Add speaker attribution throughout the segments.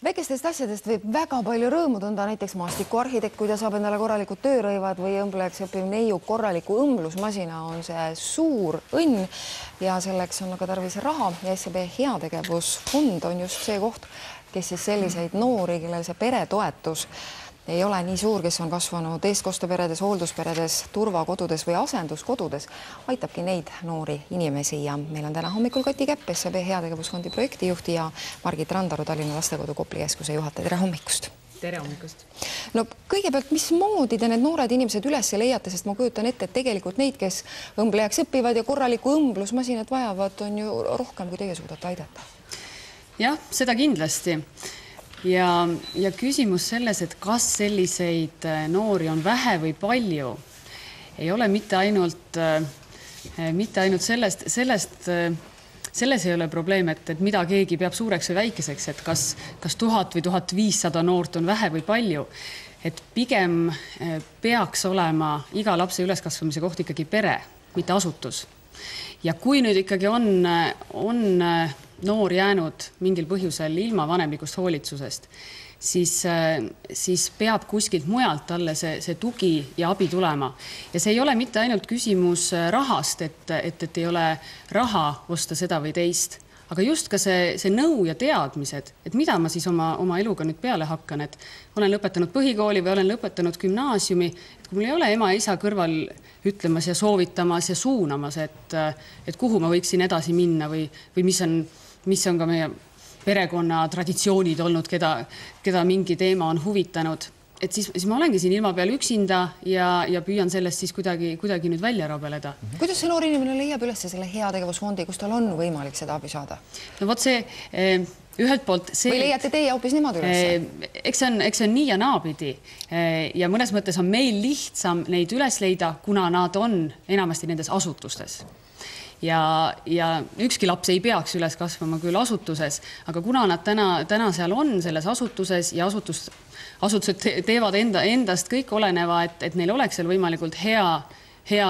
Speaker 1: Väikestest asjadest võib väga palju rõõmu tunda, näiteks maastikuarhitekt, kui ta saab endale korralikud töörõivad või õmblejaks õppiv neiu korraliku õmblusmasina, on see suur õnn ja selleks on aga tarvis raha ja SEB heategevusfond on just see koht, kes siis selliseid noori, kellel see peretoetus ei ole nii suur, kes on kasvanud eestkosteperedes, hooldusperedes, turvakodudes või asenduskodudes, aitabki neid noori inimesi ja meil on täna hommikul Kati Käpp, SEB heategevusfondi projektijuhti ja Margit Randaru, Tallinna lastekodu Kopli keskuse juhataja. Tere hommikust!
Speaker 2: Tere hommikust!
Speaker 1: No kõigepealt, mismoodi te need noored inimesed üles leiate, sest ma kujutan ette, et tegelikult neid, kes õmblejaks õpivad ja korraliku õmblusmasinat vajavad, on ju rohkem, kui teie suudate aidata.
Speaker 2: Jah, seda kindlasti. Ja küsimus selles, et kas selliseid noori on vähe või palju, ei ole mitte ainult selles ei ole probleem, et mida keegi peab suureks või väikeseks, et kas 1000 või 1500 noort on vähe või palju, et pigem peaks olema iga lapse üleskasvamise koht ikkagi pere, mitte asutus. Ja kui nüüd ikkagi on noor jäänud mingil põhjusel ilma vanemlikust hoolitsusest, siis peab kuskilt mujalt talle see tugi ja abi tulema. Ja see ei ole mitte ainult küsimus rahast, et ei ole raha osta seda või teist, aga just ka see nõu ja teadmised, et mida ma siis oma eluga nüüd peale hakkan, et olen lõpetanud põhikooli või olen lõpetanud gümnaasiumi, et kui mul ei ole ema ja isa kõrval ütlemas ja soovitamas ja suunamas, et kuhu ma võiksin edasi minna või mis on ka meie perekonna traditsioonid olnud, keda mingi teema on huvitanud, et siis ma olengi siin ilma peal üksinda ja püüan sellest siis kuidagi nüüd välja rabeleda.
Speaker 1: Kuidas see noor inimene leiab üles selle heategevusfondi, kus tal on võimalik seda abi saada?
Speaker 2: No vot see ühelt poolt see...
Speaker 1: Või leiate teie hoopis niimoodi üles?
Speaker 2: Eks see on nii ja naapidi. Ja mõnes mõttes on meil lihtsam neid üles leida, kuna nad on enamasti nendes asutustes. Ja ükski laps ei peaks üles kasvama küll asutuses, aga kuna nad täna seal on selles asutuses ja asutused teevad endast kõik oleneva, et neil oleks seal võimalikult hea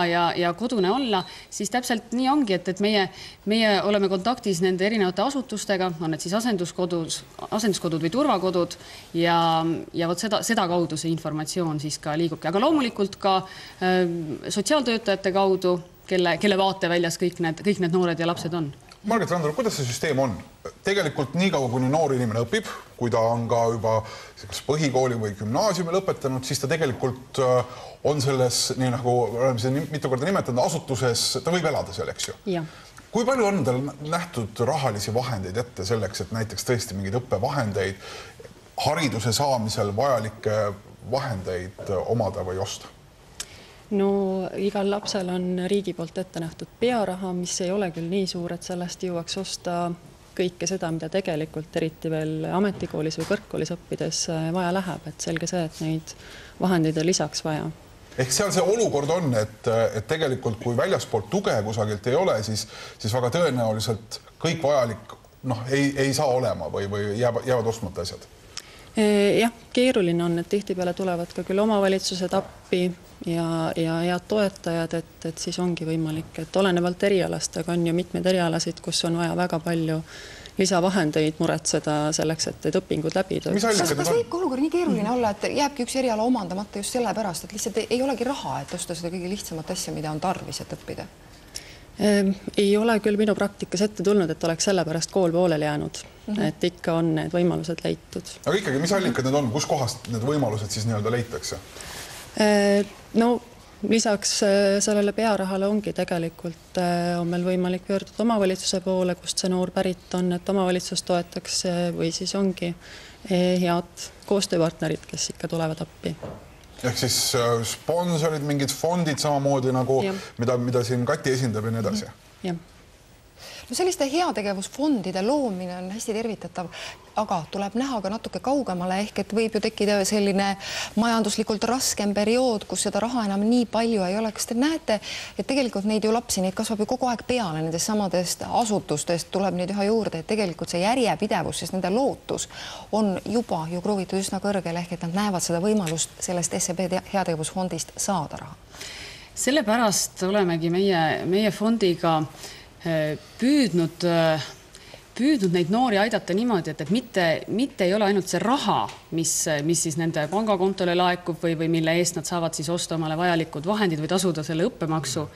Speaker 2: ja kodune olla, siis täpselt nii ongi, et meie oleme kontaktis nende erinevate asutustega, on need siis asenduskodud või turvakodud ja vot seda kaudu see informatsioon siis ka liigubki. Aga loomulikult ka sotsiaaltöötajate kaudu, kelle vaateväljas kõik need noored ja lapsed on.
Speaker 3: Margit Randaru, kuidas see süsteem on? Tegelikult nii kaua, kuni noor inimene õpib, kui ta on ka juba põhikooli või gümnaasiumi lõpetanud, siis ta tegelikult on selles, nii nagu oleme seda mitu korda nimetanud, asutuses, ta võib elada seal, eks ju?
Speaker 2: Ja.
Speaker 3: Kui palju on tal nähtud rahalisi vahendeid ette selleks, et näiteks tõesti mingeid õppevahendeid, hariduse saamisel vajalikke vahendeid omada või osta?
Speaker 4: No igal lapsel on riigi poolt ette nähtud pearaha, mis ei ole küll nii suur, et sellest jõuaks osta kõike seda, mida tegelikult eriti veel ametikoolis või kõrgkoolis õppides vaja läheb. Et selge see, et neid vahendeid on lisaks vaja.
Speaker 3: Ehk seal see olukord on, et tegelikult kui väljaspoolt tuge kusagilt ei ole, siis väga tõenäoliselt kõik vajalik ei saa olema või jäävad ostmata asjad.
Speaker 4: Jah, keeruline on, et tihtipeale tulevad ka küll omavalitsused appi ja head toetajad, et siis ongi võimalik, et olenevalt erialast, aga on ju mitmeid erialasid, kus on vaja väga palju lisavahendeid muretseda selleks, et õpingud läbida.
Speaker 1: Kas võib ka olukord nii keeruline olla, et jääbki üks eriala omandamata just selle pärast, et lihtsalt ei olegi raha, et osta seda kõige lihtsamat asja, mida on tarvis, et õppida?
Speaker 4: Ei ole küll minu praktikas ette tulnud, et oleks selle pärast kool pooleli jäänud, et ikka on need võimalused leitud.
Speaker 3: Aga ikkagi, mis allikad need on? Kus kohast need võimalused siis nii-öelda leitakse?
Speaker 4: No lisaks sellele pearahale ongi tegelikult on meil võimalik pöörduda omavalitsuse poole, kust see noor pärit on, et omavalitsus toetaks või siis ongi head koostööpartnerid, kes ikka tulevad appi.
Speaker 3: Ehk siis sponsorid, mingid fondid samamoodi nagu, mida siin Kati esindab ja nii edasi.
Speaker 4: Jah.
Speaker 1: No selliste heategevusfondide loomine on hästi tervitatav, aga tuleb näha ka natuke kaugemale, ehk et võib ju tekkida selline majanduslikult raskem periood, kus seda raha enam nii palju ei ole. Kas te näete, et tegelikult neid ju lapsi, neid kasvab ju kogu aeg peale nendest samadest asutustest, tuleb neid üha juurde, et tegelikult see järjepidevus, sest nende lootus on juba ju kruvitud üsna kõrgel, ehk et nad näevad seda võimalust sellest SEB heategevusfondist saada raha.
Speaker 2: Sellepärast olemegi meie fondiga püüdnud püüdnud neid noori aidata niimoodi, et mitte ei ole ainult see raha, mis siis nende pangakontole laekub või mille eest nad saavad siis osta omale vajalikud vahendid või tasuda selle õppemaksu,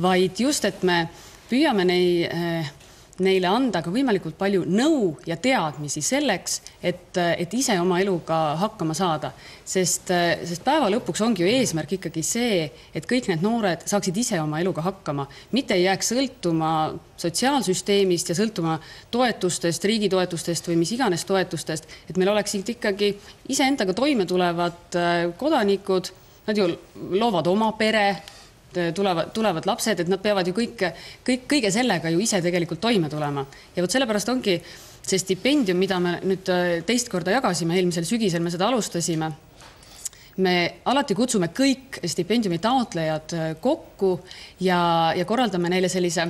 Speaker 2: vaid just, et me püüame neile anda ka võimalikult palju nõu ja teadmisi selleks, et ise oma eluga hakkama saada. Sest päeva lõpuks ongi ju eesmärk ikkagi see, et kõik need noored saaksid ise oma eluga hakkama, mitte ei jääks sõltuma sotsiaalsüsteemist ja sõltuma toetustest, riigi toetustest või mis iganes toetustest, et meil oleksid ikkagi iseendaga toime tulevad kodanikud, nad ju loovad oma pere, tulevad lapsed, et nad peavad ju kõige sellega ju ise tegelikult toime tulema. Ja võt sellepärast ongi see stipendium, mida me nüüd teist korda jagasime, eelmisel sügisel me seda alustasime. Me alati kutsume kõik stipendiumi taotlejad kokku ja korraldame neile sellise,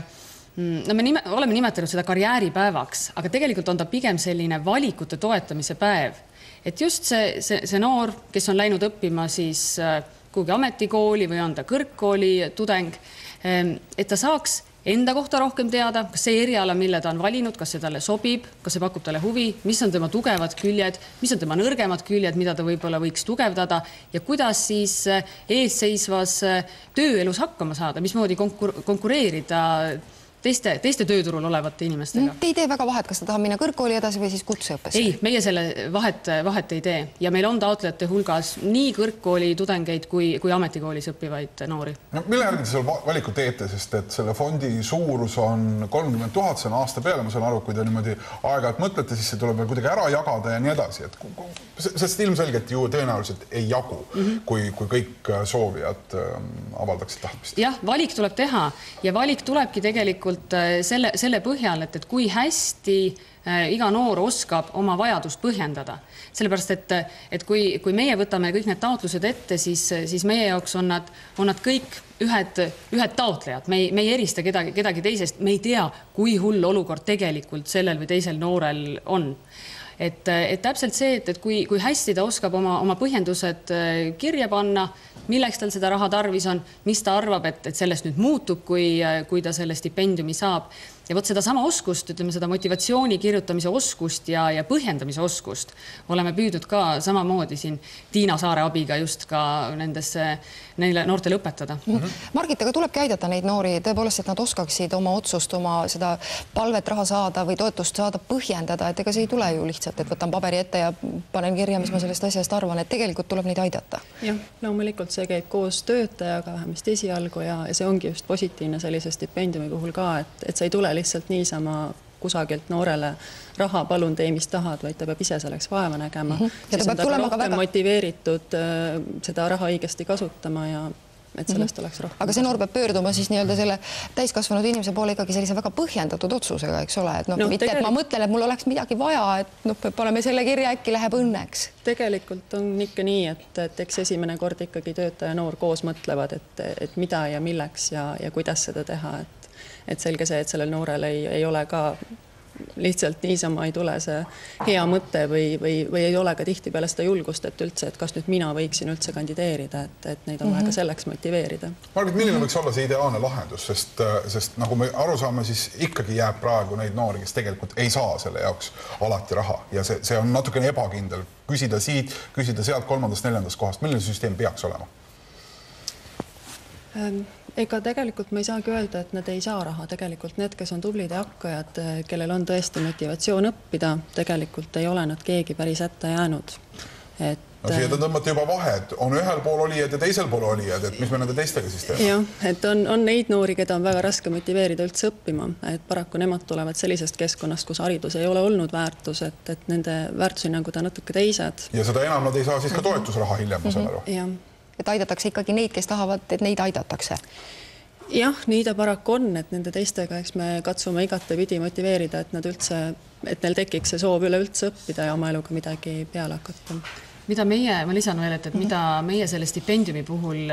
Speaker 2: no me oleme nimetanud seda karjääripäevaks, aga tegelikult on ta pigem selline valikute toetamise päev. Et just see noor, kes on läinud õppima siis kuhugi ametikooli või on ta kõrgkooli tudeng, et ta saaks enda kohta rohkem teada, kas see eriala, mille ta on valinud, kas see talle sobib, kas see pakub talle huvi, mis on tema tugevad küljed, mis on tema nõrgemad küljed, mida ta võib-olla võiks tugevdada ja kuidas siis eesseisvas tööelus hakkama saada, mismoodi konkureerida teiste tööturul olevate inimestega.
Speaker 1: Te ei tee väga vahet, kas ta tahab minna kõrgkooli edasi või siis kutseõppesse?
Speaker 2: Ei, meie selle vahet ei tee ja meil on taotlejate hulgas nii kõrgkooli tudengeid kui ametikoolis õppivaid noori.
Speaker 3: No, mille järgi te selle valiku teete, sest et selle fondi suurus on 30 000, see on aasta peale, ma saan aru, kui te niimoodi aeg-ajalt mõtlete, siis see tuleb veel kuidagi ära jagada ja nii edasi. Sest ilmselgelt ju tõenäoliselt ei jagu, kui kõik soovijad avaldaksid tahtmist.
Speaker 2: Jah, valik tuleb teha ja valik tulebki tegelikult selle põhjal, et kui hästi iga noor oskab oma vajadust põhjendada. Sellepärast, et kui meie võtame kõik need taotlused ette, siis meie jaoks on nad kõik ühed taotlejad. Me ei erista kedagi teisest. Me ei tea, kui hull olukord tegelikult sellel või teisel noorel on. Et täpselt see, et kui hästi ta oskab oma põhjendused kirja panna, milleks tal seda raha tarvis on, mis ta arvab, et sellest nüüd muutub, kui ta selle stipendiumi saab. Ja võt seda sama oskust, ütleme seda motivatsiooni kirjutamise oskust ja põhjendamise oskust oleme püüdnud ka samamoodi siin Tiina Saare abiga just ka neile noortele õpetada.
Speaker 1: Margit, aga tulebki aidata neid noori tõepoolest, et nad oskaksid oma otsust, oma seda palvet raha saada või toetust saada põhjendada, et ega see ei tule ju lihtsalt, et võtan paberi ette ja panen kirja, mis ma sellest asjast arvan, et tegelikult tuleb neid aidata.
Speaker 4: Jah, loomulikult see käib koos töötajaga vähemasti esialgu ja see ongi just positiivne sellise stipendiumi puhul ka, et see ei tule lihtsalt niisama kusagilt noorele raha palun tee, mis tahad, vaid ta peab ise selleks vaeva nägema. Ja ta peab tulema ka väga motiveeritud seda raha õigesti kasutama ja et sellest oleks rohkem.
Speaker 1: Aga see noor peab pöörduma siis nii-öelda selle täiskasvanud inimese poole ikkagi sellise väga põhjendatud otsusega, eks ole, et mitte, et ma mõtlen, et mul oleks midagi vaja, et paneme selle kirja, äkki läheb õnneks.
Speaker 4: Tegelikult on ikka nii, et eks esimene kord ikkagi töötaja noor koos mõtlevad, et mida ja milleks ja kuidas seda teha, et selge see, et sellel noorel ei ole ka lihtsalt niisama ei tule see hea mõte või ei ole ka tihtipeale seda julgust, et üldse, et kas nüüd mina võiksin üldse kandideerida, et neid on vaja ka selleks motiveerida.
Speaker 3: Margit, milline võiks olla see ideaalne lahendus, sest nagu me aru saame, siis ikkagi jääb praegu neid noori, kes tegelikult ei saa selle jaoks alati raha ja see on natukene ebakindel. Küsida siit, küsida sealt 3., 4. kohast. Milline süsteem peaks olema?
Speaker 4: Ega tegelikult ma ei saagi öelda, et nad ei saa raha. Tegelikult need, kes on tublid ja hakkajad, kellel on tõesti motivatsioon õppida, tegelikult ei ole nad keegi päris ette jäänud.
Speaker 3: Siia te tõmbate juba vahed. On ühel pool olijad ja teisel pool olijad, et mis me nende teistega siis teeme?
Speaker 4: Jah, et on neid noori, keda on väga raske motiveerida üldse õppima. Et paraku nemad tulevad sellisest keskkonnast, kus haridus ei ole olnud väärtus, et nende väärtushinnangud on natuke teised.
Speaker 3: Ja seda enam nad ei saa siis ka toetusraha hiljem, ma saan aru.
Speaker 4: Jah.
Speaker 1: Et aidatakse ikkagi neid, kes tahavad, et neid aidatakse.
Speaker 4: Jah, nii ta paraku on, et nende teistega, eks me katsume igatepidi motiveerida, et nad üldse, et neil tekiks see soov üleüldse õppida ja oma eluga midagi peale hakata.
Speaker 2: Mida ma lisan veel, et mida meie selle stipendiumi puhul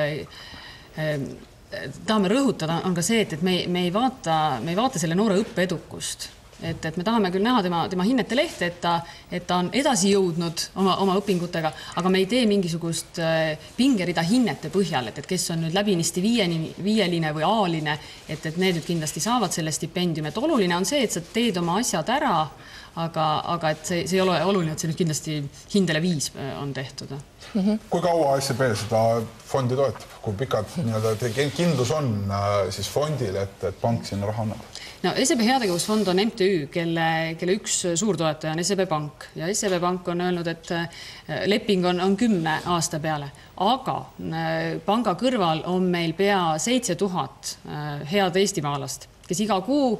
Speaker 2: tahame rõhutada, on ka see, et me ei vaata selle noore õppeedukust. et me tahame küll näha tema hinnete lehte, et ta on edasi jõudnud oma õpingutega, aga me ei tee mingisugust pingerida hinnete põhjal, et kes on nüüd läbinisti viieline või A-line, et need nüüd kindlasti saavad selle stipendiumi, et oluline on see, et sa teed oma asjad ära, aga et see ei ole oluline, et see nüüd kindlasti hindele 5 on tehtud.
Speaker 3: Kui kaua SEB seda fondi toetab? Kui pikalt kindlus on siis fondil, et pank sinna raha annab?
Speaker 2: No SEB heategevusfond on MTÜ, kelle üks suurtoetaja on SEB Pank ja SEB Pank on öelnud, et leping on 10 aasta peale, aga panga kõrval on meil pea 7000 head eestimaalast, kes iga kuu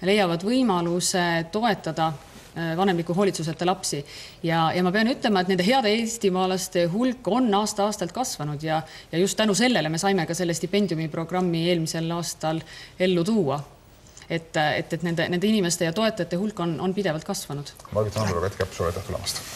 Speaker 2: leiavad võimaluse toetada vanemliku hoolitsuseta lapsi ja ma pean ütlema, et nende heade eestimaalaste hulk on aasta-aastalt kasvanud ja just tänu sellele me saime ka selle stipendiumiprogrammi eelmisel aastal ellu tuua. Et nende inimeste ja toetajate hulk on pidevalt kasvanud.
Speaker 3: Margit Andrus, Kati Käpp, sulle aitäh tulemast.